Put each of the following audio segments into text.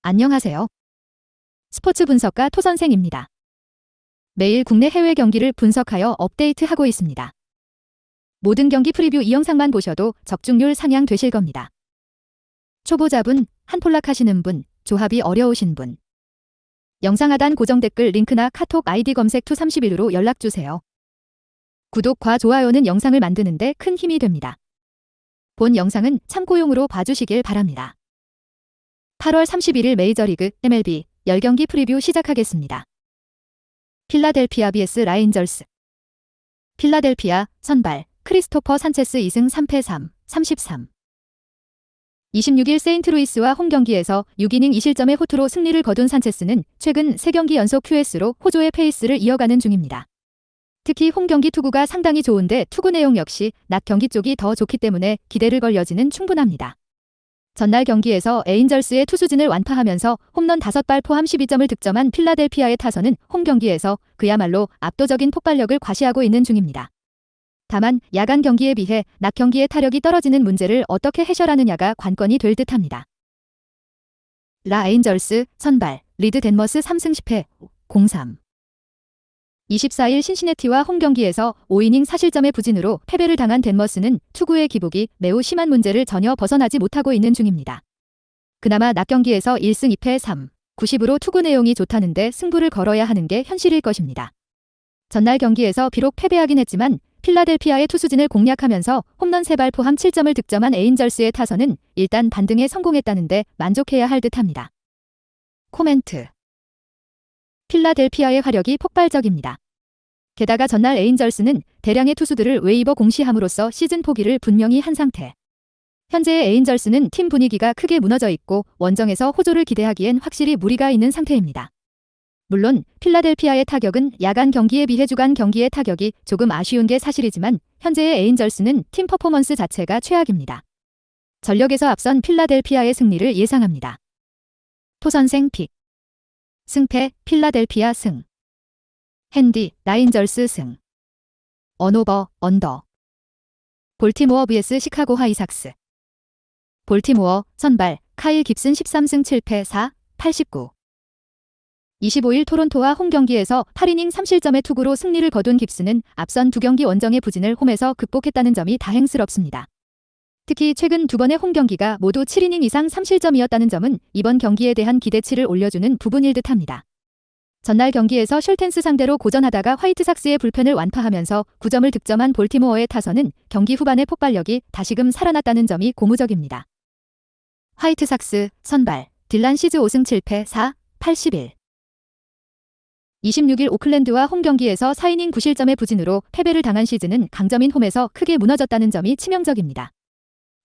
안녕하세요. 스포츠 분석가 토선생입니다. 매일 국내 해외 경기를 분석하여 업데이트하고 있습니다. 모든 경기 프리뷰 이 영상만 보셔도 적중률 상향되실 겁니다. 초보자분, 한폴락 하시는 분, 조합이 어려우신 분. 영상 하단 고정 댓글 링크나 카톡 아이디 검색 투31으로 연락주세요. 구독과 좋아요는 영상을 만드는데 큰 힘이 됩니다. 본 영상은 참고용으로 봐주시길 바랍니다. 8월 31일 메이저리그 MLB 10경기 프리뷰 시작하겠습니다. 필라델피아 vs 라인저스. 필라델피아 선발 크리스토퍼 산체스 2승 3패 3, 33. 26일 세인트루이스와 홈경기에서 6이닝 2실점의 호투로 승리를 거둔 산체스는 최근 3경기 연속 QS로 호조의 페이스를 이어가는 중입니다. 특히 홈경기 투구가 상당히 좋은데 투구 내용 역시 낮 경기 쪽이 더 좋기 때문에 기대를 걸 여지는 충분합니다. 전날 경기에서 에인절스의 투수진을 완파하면서 홈런 5발 포함 12점을 득점한 필라델피아의 타선은 홈경기에서 그야말로 압도적인 폭발력을 과시하고 있는 중입니다. 다만 야간 경기에 비해 낮 경기의 타력이 떨어지는 문제를 어떻게 해결하느냐가 관건이 될 듯합니다. 에인절스 선발 리드 덴머스 3승 10패 0-3. 24일 신시내티와 홈경기에서 5이닝 4실점의 부진으로 패배를 당한 덴머스는 투구의 기복이 매우 심한 문제를 전혀 벗어나지 못하고 있는 중입니다. 그나마 낮 경기에서 1승 2패 3, 90으로 투구 내용이 좋다는데 승부를 걸어야 하는 게 현실일 것입니다. 전날 경기에서 비록 패배하긴 했지만 필라델피아의 투수진을 공략하면서 홈런 3발 포함 7점을 득점한 에인절스의 타선은 일단 반등에 성공했다는데 만족해야 할 듯합니다. 코멘트. 필라델피아의 화력이 폭발적입니다. 게다가 전날 에인절스는 대량의 투수들을 웨이버 공시함으로써 시즌 포기를 분명히 한 상태. 현재의 에인절스는 팀 분위기가 크게 무너져 있고 원정에서 호조를 기대하기엔 확실히 무리가 있는 상태입니다. 물론 필라델피아의 타격은 야간 경기에 비해 주간 경기의 타격이 조금 아쉬운 게 사실이지만 현재의 에인절스는 팀 퍼포먼스 자체가 최악입니다. 전력에서 앞선 필라델피아의 승리를 예상합니다. 토선생 픽. 승패 필라델피아 승. 핸디 라인저스 승. 언오버 언더. 볼티모어 vs 시카고 화이삭스. 볼티모어 선발 카일 깁슨 13승 7패 4, 89. 25일 토론토와 홈경기에서 8이닝 3실점의 투구로 승리를 거둔 깁슨은 앞선 2경기 원정의 부진을 홈에서 극복했다는 점이 다행스럽습니다. 특히 최근 2번의 홈경기가 모두 7이닝 이상 3실점이었다는 점은 이번 경기에 대한 기대치를 올려주는 부분일 듯합니다. 전날 경기에서 셜텐스 상대로 고전하다가 화이트삭스의 불펜을 완파하면서 9점을 득점한 볼티모어의 타선은 경기 후반의 폭발력이 다시금 살아났다는 점이 고무적입니다. 화이트삭스 선발 딜란 시즈 5승 7패 4, 81. 26일 오클랜드와 홈경기에서 4이닝 9실점의 부진으로 패배를 당한 시즈는 강점인 홈에서 크게 무너졌다는 점이 치명적입니다.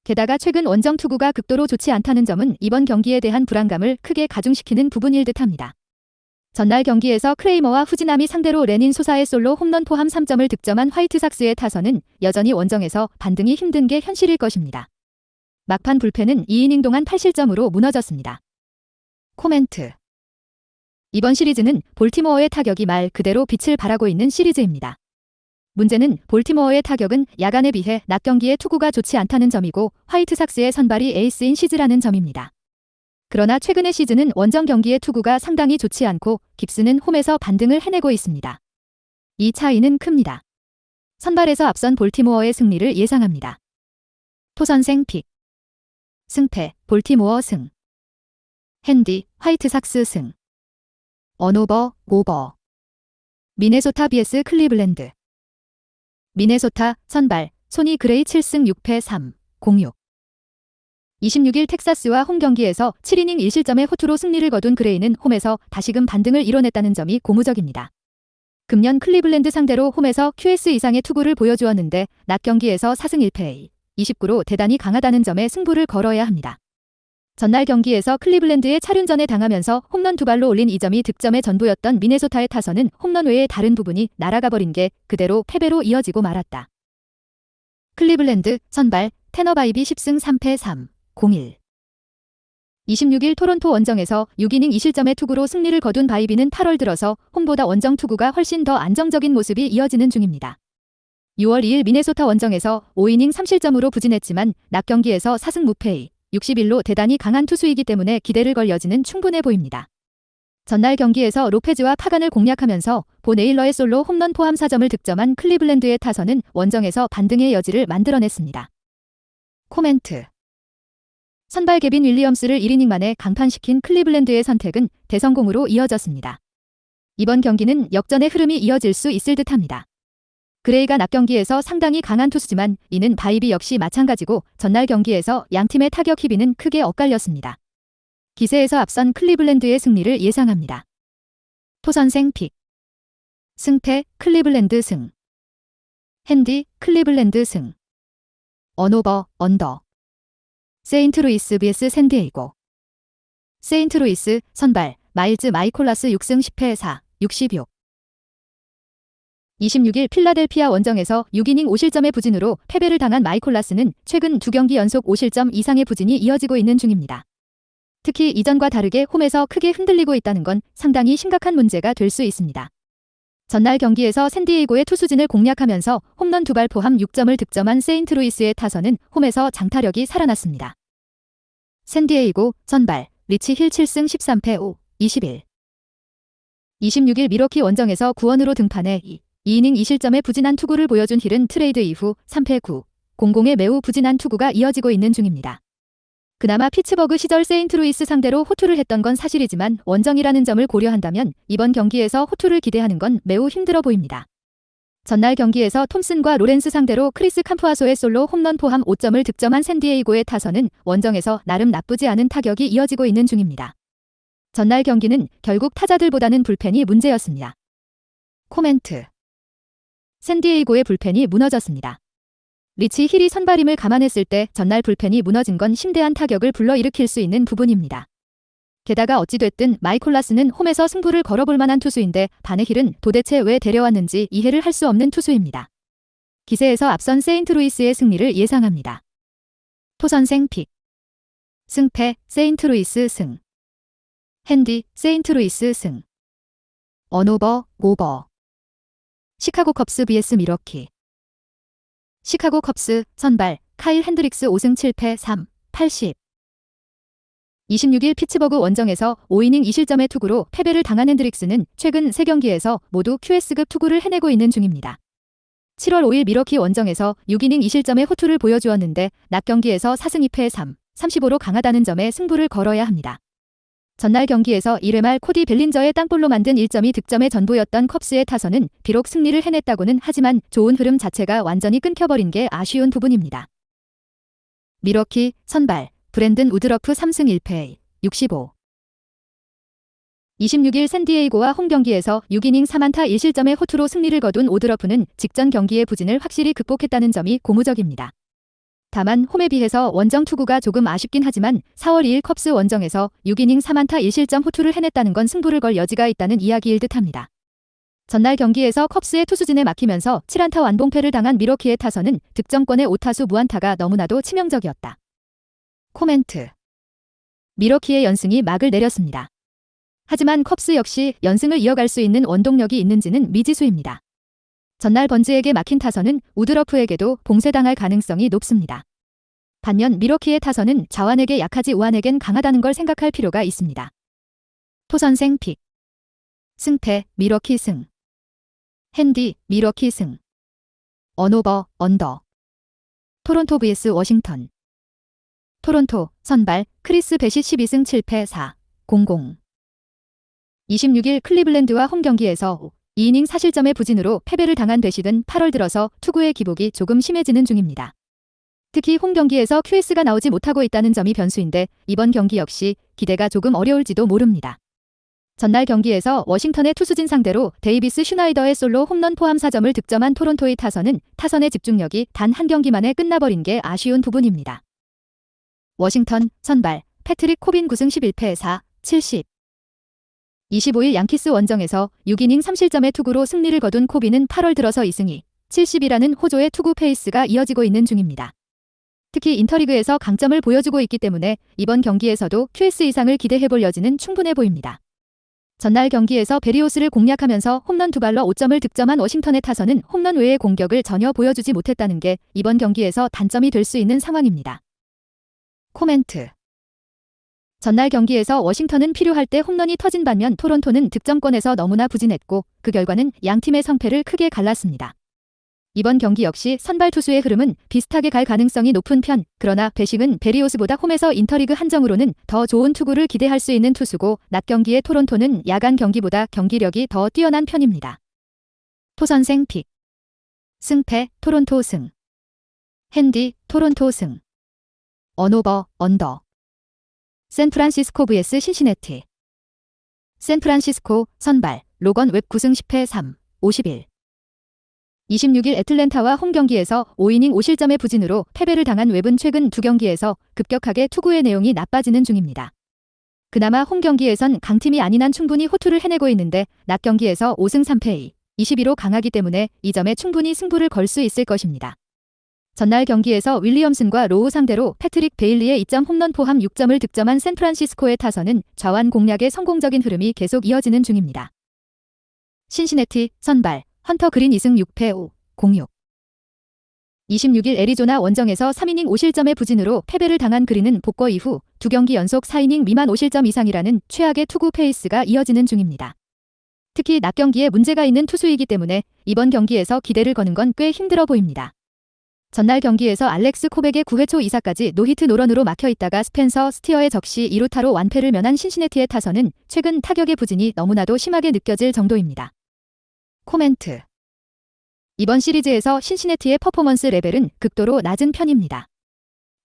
게다가 최근 원정 투구가 극도로 좋지 않다는 점은 이번 경기에 대한 불안감을 크게 가중시키는 부분일 듯합니다. 전날 경기에서 크레이머와 후지남이 상대로 레닌 소사의 솔로 홈런 포함 3점을 득점한 화이트삭스의 타선은 여전히 원정에서 반등이 힘든 게 현실일 것입니다. 막판 불펜은 2이닝 동안 8실점으로 무너졌습니다. 코멘트. 이번 시리즈는 볼티모어의 타격이 말 그대로 빛을 발하고 있는 시리즈입니다. 문제는 볼티모어의 타격은 야간에 비해 낮 경기의 투구가 좋지 않다는 점이고 화이트삭스의 선발이 에이스인 시즈라는 점입니다. 그러나 최근의 시즌은 원정 경기의 투구가 상당히 좋지 않고 깁스는 홈에서 반등을 해내고 있습니다. 이 차이는 큽니다. 선발에서 앞선 볼티모어의 승리를 예상합니다. 토선생 픽. 승패 볼티모어 승. 핸디 화이트삭스 승. 언오버 오버. 미네소타 vs 클리블랜드. 미네소타 선발 소니 그레이 7승 6패 3, 06. 26일 텍사스와 홈경기에서 7이닝 1실점의 호투로 승리를 거둔 그레이는 홈에서 다시금 반등을 이뤄냈다는 점이 고무적입니다. 금년 클리블랜드 상대로 홈에서 QS 이상의 투구를 보여주었는데 낮 경기에서 4승 1패 29로 대단히 강하다는 점에 승부를 걸어야 합니다. 전날 경기에서 클리블랜드의 차륜전에 당하면서 홈런 2발로 올린 2점이 득점의 전부였던 미네소타의 타선은 홈런 외의 다른 부분이 날아가 버린 게 그대로 패배로 이어지고 말았다. 클리블랜드 선발 테너 바이비 10승 3패 3, 01. 26일 토론토 원정에서 6이닝 2실점의 투구로 승리를 거둔 바이비는 8월 들어서 홈보다 원정 투구가 훨씬 더 안정적인 모습이 이어지는 중입니다. 6월 2일 미네소타 원정에서 5이닝 3실점으로 부진했지만 낮 경기에서 4승 무패 61로 대단히 강한 투수이기 때문에 기대를 걸 여지는 충분해 보입니다. 전날 경기에서 로페즈와 파간을 공략하면서 보 네일러의 솔로 홈런 포함 4점을 득점한 클리블랜드의 타선은 원정에서 반등의 여지를 만들어냈습니다. 코멘트. 선발 개빈 윌리엄스를 1이닝 만에 강판시킨 클리블랜드의 선택은 대성공으로 이어졌습니다. 이번 경기는 역전의 흐름이 이어질 수 있을 듯합니다. 그레이가 낮 경기에서 상당히 강한 투수지만 이는 바이비 역시 마찬가지고 전날 경기에서 양팀의 타격 희비는 크게 엇갈렸습니다. 기세에서 앞선 클리블랜드의 승리를 예상합니다. 토선생 픽. 승패 클리블랜드 승. 핸디 클리블랜드 승. 언오버 언더. 세인트루이스 vs 샌디에이고. 세인트루이스 선발 마일즈 마이콜라스 6승 10패 4, 66. 26일 필라델피아 원정에서 6이닝 5실점의 부진으로 패배를 당한 마이콜라스는 최근 2경기 연속 5실점 이상의 부진이 이어지고 있는 중입니다. 특히 이전과 다르게 홈에서 크게 흔들리고 있다는 건 상당히 심각한 문제가 될 수 있습니다. 전날 경기에서 샌디에이고의 투수진을 공략하면서 홈런 2발 포함 6점을 득점한 세인트루이스의 타선은 홈에서 장타력이 살아났습니다. 샌디에이고 선발 리치 힐 7승 13패 5, 21. 26일 미러키 원정에서 9원으로 등판해 2이닝 2실점의 부진한 투구를 보여준 힐은 트레이드 이후 3패 9, 00의 매우 부진한 투구가 이어지고 있는 중입니다. 그나마 피츠버그 시절 세인트루이스 상대로 호투를 했던 건 사실이지만 원정이라는 점을 고려한다면 이번 경기에서 호투를 기대하는 건 매우 힘들어 보입니다. 전날 경기에서 톰슨과 로렌스 상대로 크리스 캄프아소의 솔로 홈런 포함 5점을 득점한 샌디에이고의 타선은 원정에서 나름 나쁘지 않은 타격이 이어지고 있는 중입니다. 전날 경기는 결국 타자들보다는 불펜이 문제였습니다. 코멘트. 샌디에이고의 불펜이 무너졌습니다. 리치 힐이 선발임을 감안했을 때 전날 불펜이 무너진 건 심대한 타격을 불러일으킬 수 있는 부분입니다. 게다가 어찌됐든 마이콜라스는 홈에서 승부를 걸어볼 만한 투수인데 바네힐은 도대체 왜 데려왔는지 이해를 할 수 없는 투수입니다. 기세에서 앞선 세인트루이스의 승리를 예상합니다. 토선생 픽. 승패 세인트루이스 승. 핸디 세인트루이스 승. 언오버 오버. 시카고 컵스 vs 미러키. 시카고 컵스 선발 카일 핸드릭스 5승 7패 3, 80. 26일 피츠버그 원정에서 5이닝 2실점의 투구로 패배를 당한 핸드릭스는 최근 3경기에서 모두 QS급 투구를 해내고 있는 중입니다. 7월 5일 미러키 원정에서 6이닝 2실점의 호투를 보여주었는데 낮 경기에서 4승 2패 3, 35로 강하다는 점에 승부를 걸어야 합니다. 전날 경기에서 1회 말 코디 벨린저의 땅볼로 만든 1점이 득점의 전부였던 컵스의 타선은 비록 승리를 해냈다고는 하지만 좋은 흐름 자체가 완전히 끊겨버린 게 아쉬운 부분입니다. 미러키 선발 브랜든 우드러프 3승 1패 65. 26일 샌디에이고와 홈 경기에서 6이닝 4안타 1실점의 호투로 승리를 거둔 우드러프는 직전 경기의 부진을 확실히 극복했다는 점이 고무적입니다. 다만 홈에 비해서 원정 투구가 조금 아쉽긴 하지만 4월 2일 컵스 원정에서 6이닝 3안타 1실점 호투를 해냈다는 건 승부를 걸 여지가 있다는 이야기일 듯합니다. 전날 경기에서 컵스의 투수진에 막히면서 7안타 완봉패를 당한 미러키의 타선은 득점권의 5타수 무안타가 너무나도 치명적이었다. 코멘트. 미러키의 연승이 막을 내렸습니다. 하지만 컵스 역시 연승을 이어갈 수 있는 원동력이 있는지는 미지수입니다. 전날 번즈에게 막힌 타선은 우드러프에게도 봉쇄당할 가능성이 높습니다. 반면 미러키의 타선은 좌완에게 약하지 우완에겐 강하다는 걸 생각할 필요가 있습니다. 토선생 픽. 승패 미러키 승. 핸디 미러키 승. 언오버 언더. 토론토 vs 워싱턴. 토론토 선발 크리스 배시 12승 7패 4, 00. 26일 클리블랜드와 홈 경기에서 2이닝 4실점의 부진으로 패배를 당한 배시는 8월 들어서 투구의 기복이 조금 심해지는 중입니다. 특히 홈 경기에서 QS가 나오지 못하고 있다는 점이 변수인데 이번 경기 역시 기대가 조금 어려울지도 모릅니다. 전날 경기에서 워싱턴의 투수진 상대로 데이비스 슈나이더의 솔로 홈런 포함 4점을 득점한 토론토의 타선은 타선의 집중력이 단 한 경기 만에 끝나버린 게 아쉬운 부분입니다. 워싱턴 선발 패트릭 코빈 9승 11패 4, 70. 25일 양키스 원정에서 6이닝 3실점의 투구로 승리를 거둔 코빈은 8월 들어서 2승 2, 70이라는 호조의 투구 페이스가 이어지고 있는 중입니다. 특히 인터리그에서 강점을 보여주고 있기 때문에 이번 경기에서도 QS 이상을 기대해볼 여지는 충분해 보입니다. 전날 경기에서 베리오스를 공략하면서 홈런 2발로 5점을 득점한 워싱턴의 타선은 홈런 외의 공격을 전혀 보여주지 못했다는 게 이번 경기에서 단점이 될 수 있는 상황입니다. 코멘트. 전날 경기에서 워싱턴은 필요할 때 홈런이 터진 반면 토론토는 득점권에서 너무나 부진했고 그 결과는 양팀의 성패를 크게 갈랐습니다. 이번 경기 역시 선발 투수의 흐름은 비슷하게 갈 가능성이 높은 편, 그러나 배심은 베리오스보다 홈에서 인터리그 한정으로는 더 좋은 투구를 기대할 수 있는 투수고 낮 경기의 토론토는 야간 경기보다 경기력이 더 뛰어난 편입니다. 토선생 픽. 승패 토론토 승. 핸디 토론토 승. 언오버 언더. 샌프란시스코 vs 신시내티. 샌프란시스코 선발 로건 웹 9승 10패 3, 51. 26일 애틀랜타와 홈 경기에서 5이닝 5실점의 부진으로 패배를 당한 웹은 최근 두 경기에서 급격하게 투구의 내용이 나빠지는 중입니다. 그나마 홈 경기에선 강팀이 아닌 한 충분히 호투를 해내고 있는데 낮 경기에서 5승 3패 22로 강하기 때문에 이 점에 충분히 승부를 걸 수 있을 것입니다. 전날 경기에서 윌리엄슨과 로우 상대로 패트릭 베일리의 2점 홈런 포함 6점을 득점한 샌프란시스코의 타선은 좌완 공략의 성공적인 흐름이 계속 이어지는 중입니다. 신시내티 선발 헌터 그린 2승 6패 5, 06. 26일 애리조나 원정에서 3이닝 5실점의 부진으로 패배를 당한 그린은 복거 이후 두 경기 연속 4이닝 미만 5실점 이상이라는 최악의 투구 페이스가 이어지는 중입니다. 특히 낮 경기에 문제가 있는 투수이기 때문에 이번 경기에서 기대를 거는 건 꽤 힘들어 보입니다. 전날 경기에서 알렉스 코백의 9회 초 2사까지 노히트 노런으로 막혀있다가 스펜서 스티어의 적시 2루타로 완패를 면한 신시내티의 타선은 최근 타격의 부진이 너무나도 심하게 느껴질 정도입니다. 코멘트. 이번 시리즈에서 신시내티의 퍼포먼스 레벨은 극도로 낮은 편입니다.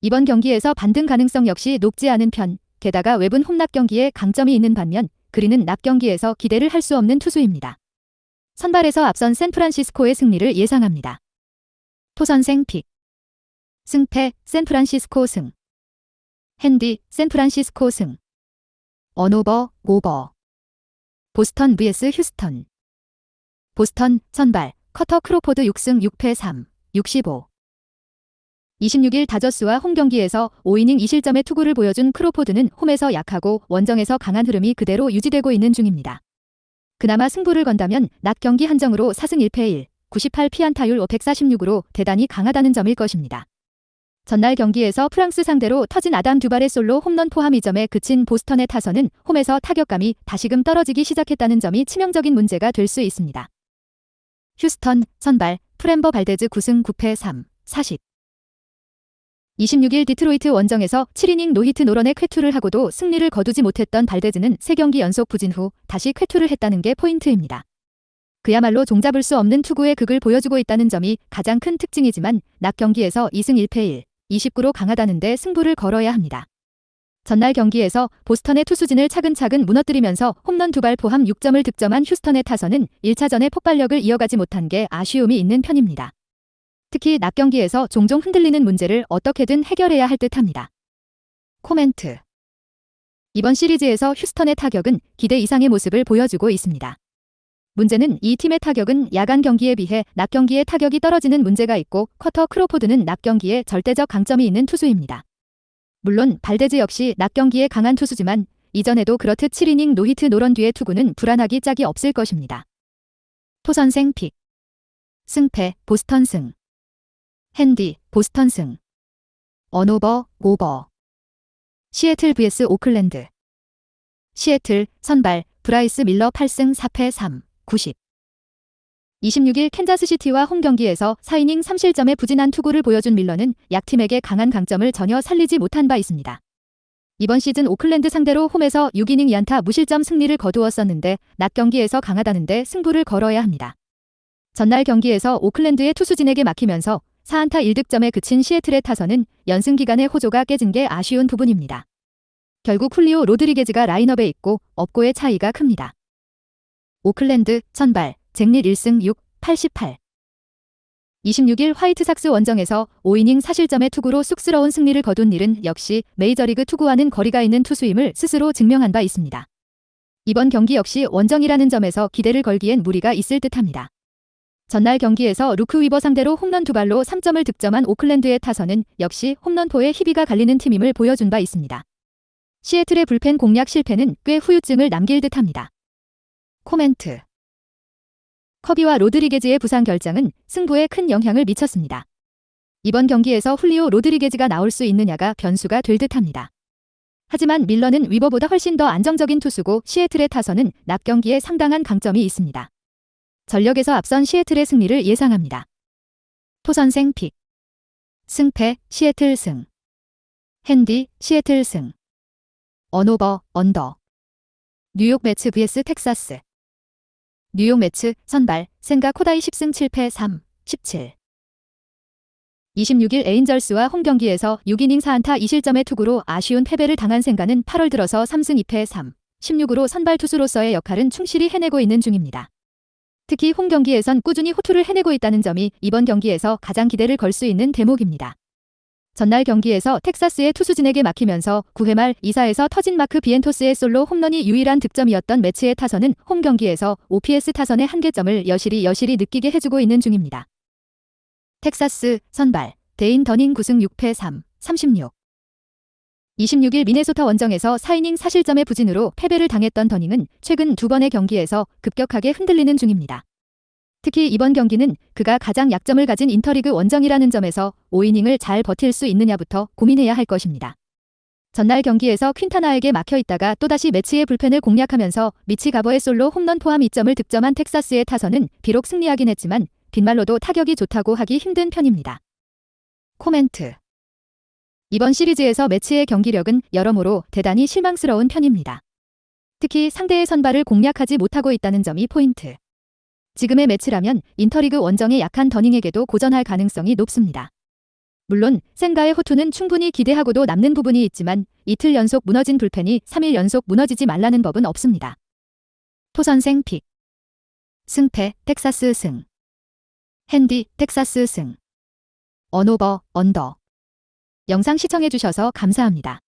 이번 경기에서 반등 가능성 역시 높지 않은 편, 게다가 웹은 홈낮 경기에 강점이 있는 반면 그린은 낮 경기에서 기대를 할 수 없는 투수입니다. 선발에서 앞선 샌프란시스코의 승리를 예상합니다. 토선생 픽. 승패 샌프란시스코 승. 핸디 샌프란시스코 승. 언오버 오버. 보스턴 vs 휴스턴. 보스턴 선발 커터 크로포드 6승 6패 3, 65. 26일 다저스와 홈 경기에서 5이닝 2실점의 투구를 보여준 크로포드는 홈에서 약하고 원정에서 강한 흐름이 그대로 유지되고 있는 중입니다. 그나마 승부를 건다면 낮 경기 한정으로 4승 1패 1, 98 피안타율 146으로 대단히 강하다는 점일 것입니다. 전날 경기에서 프랑스 상대로 터진 아담 듀발의 솔로 홈런 포함 2점에 그친 보스턴의 타선은 홈에서 타격감이 다시금 떨어지기 시작했다는 점이 치명적인 문제가 될 수 있습니다. 휴스턴 선발 프렘버 발데즈 9승 9패 3, 40. 26일 디트로이트 원정에서 7이닝 노히트 노런의 쾌투를 하고도 승리를 거두지 못했던 발데즈는 3경기 연속 부진 후 다시 쾌투를 했다는 게 포인트입니다. 그야말로 종잡을 수 없는 투구의 극을 보여주고 있다는 점이 가장 큰 특징이지만 낮 경기에서 2승 1패 1, 29로 강하다는데 승부를 걸어야 합니다. 전날 경기에서 보스턴의 투수진을 차근차근 무너뜨리면서 홈런 2발 포함 6점을 득점한 휴스턴의 타선은 1차전의 폭발력을 이어가지 못한 게 아쉬움이 있는 편입니다. 특히 낮 경기에서 종종 흔들리는 문제를 어떻게든 해결해야 할 듯합니다. 코멘트. 이번 시리즈에서 휴스턴의 타격은 기대 이상의 모습을 보여주고 있습니다. 문제는 이 팀의 타격은 야간 경기에 비해 낮 경기에 타격이 떨어지는 문제가 있고 커터 크로포드는 낮 경기에 절대적 강점이 있는 투수입니다. 물론 발데즈 역시 낮 경기에 강한 투수지만 이전에도 그렇듯 7이닝 노히트 노런 뒤의 투구는 불안하기 짝이 없을 것입니다. 토선생 픽. 승패 보스턴 승. 핸디 보스턴 승. 언오버 오버. 시애틀 vs 오클랜드. 시애틀 선발 브라이스 밀러 8승 4패 3, 90. 26일 캔자스시티와 홈 경기에서 4이닝 3실점의 부진한 투구를 보여준 밀러는 약팀에게 강한 강점을 전혀 살리지 못한 바 있습니다. 이번 시즌 오클랜드 상대로 홈에서 6이닝 2안타 무실점 승리를 거두었었는데 낮 경기에서 강하다는데 승부를 걸어야 합니다. 전날 경기에서 오클랜드의 투수진에게 막히면서 4안타 1득점에 그친 시애틀의 타선은 연승 기간의 호조가 깨진 게 아쉬운 부분입니다. 결국 훌리오 로드리게즈가 라인업에 있고 없고의 차이가 큽니다. 오클랜드 선발 잭릿 1승 6, 88. 26일 화이트삭스 원정에서 5이닝 4실점의 투구로 쑥스러운 승리를 거둔 닐은 역시 메이저리그 투구와는 거리가 있는 투수임을 스스로 증명한 바 있습니다. 이번 경기 역시 원정이라는 점에서 기대를 걸기엔 무리가 있을 듯합니다. 전날 경기에서 루크 위버 상대로 홈런 2발로 3점을 득점한 오클랜드의 타선은 역시 홈런포에 희비가 갈리는 팀임을 보여준 바 있습니다. 시애틀의 불펜 공략 실패는 꽤 후유증을 남길 듯합니다. 코멘트. 커비와 로드리게즈의 부상 결장은 승부에 큰 영향을 미쳤습니다. 이번 경기에서 훌리오 로드리게즈가 나올 수 있느냐가 변수가 될 듯합니다. 하지만 밀러는 위버보다 훨씬 더 안정적인 투수고 시애틀의 타선은 낮 경기에 상당한 강점이 있습니다. 전력에서 앞선 시애틀의 승리를 예상합니다. 토선생 픽. 승패 시애틀 승. 핸디 시애틀 승. 언오버 언더. 뉴욕 매츠 vs 텍사스. 뉴욕 매츠 선발 센가 코다이 10승 7패 3, 17. 26일 에인절스와 홈경기에서 6이닝 4안타 2실점의 투구로 아쉬운 패배를 당한 센가는 8월 들어서 3승 2패 3, 16으로 선발 투수로서의 역할은 충실히 해내고 있는 중입니다. 특히 홈경기에선 꾸준히 호투를 해내고 있다는 점이 이번 경기에서 가장 기대를 걸 수 있는 대목입니다. 전날 경기에서 텍사스의 투수진에게 막히면서 9회 말 2사에서 터진 마크 비엔토스의 솔로 홈런이 유일한 득점이었던 매츠의 타선은 홈경기에서 OPS 타선의 한계점을 여실히 느끼게 해주고 있는 중입니다. 텍사스 선발 데인 더닝 9승 6패 3, 36. 26일 미네소타 원정에서 4이닝 4실점의 부진으로 패배를 당했던 더닝은 최근 2번의 경기에서 급격하게 흔들리는 중입니다. 특히 이번 경기는 그가 가장 약점을 가진 인터리그 원정이라는 점에서 5이닝을 잘 버틸 수 있느냐부터 고민해야 할 것입니다. 전날 경기에서 퀸타나에게 막혀있다가 또다시 매치의 불펜을 공략하면서 미치 가버의 솔로 홈런 포함 2점을 득점한 텍사스의 타선은 비록 승리하긴 했지만 빈말로도 타격이 좋다고 하기 힘든 편입니다. 코멘트. 이번 시리즈에서 매치의 경기력은 여러모로 대단히 실망스러운 편입니다. 특히 상대의 선발을 공략하지 못하고 있다는 점이 포인트. 지금의 매치라면 인터리그 원정에 약한 더닝에게도 고전할 가능성이 높습니다. 물론 센가의 호투는 충분히 기대하고도 남는 부분이 있지만 이틀 연속 무너진 불펜이 3일 연속 무너지지 말라는 법은 없습니다. 토선생 픽. 승패 텍사스 승. 핸디 텍사스 승. 언오버 언더. 영상 시청해주셔서 감사합니다.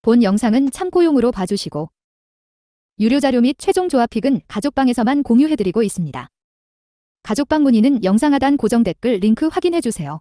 본 영상은 참고용으로 봐주시고 유료 자료 및 최종 조합픽은 가족방에서만 공유해드리고 있습니다. 가족방 문의는 영상 하단 고정 댓글 링크 확인해주세요.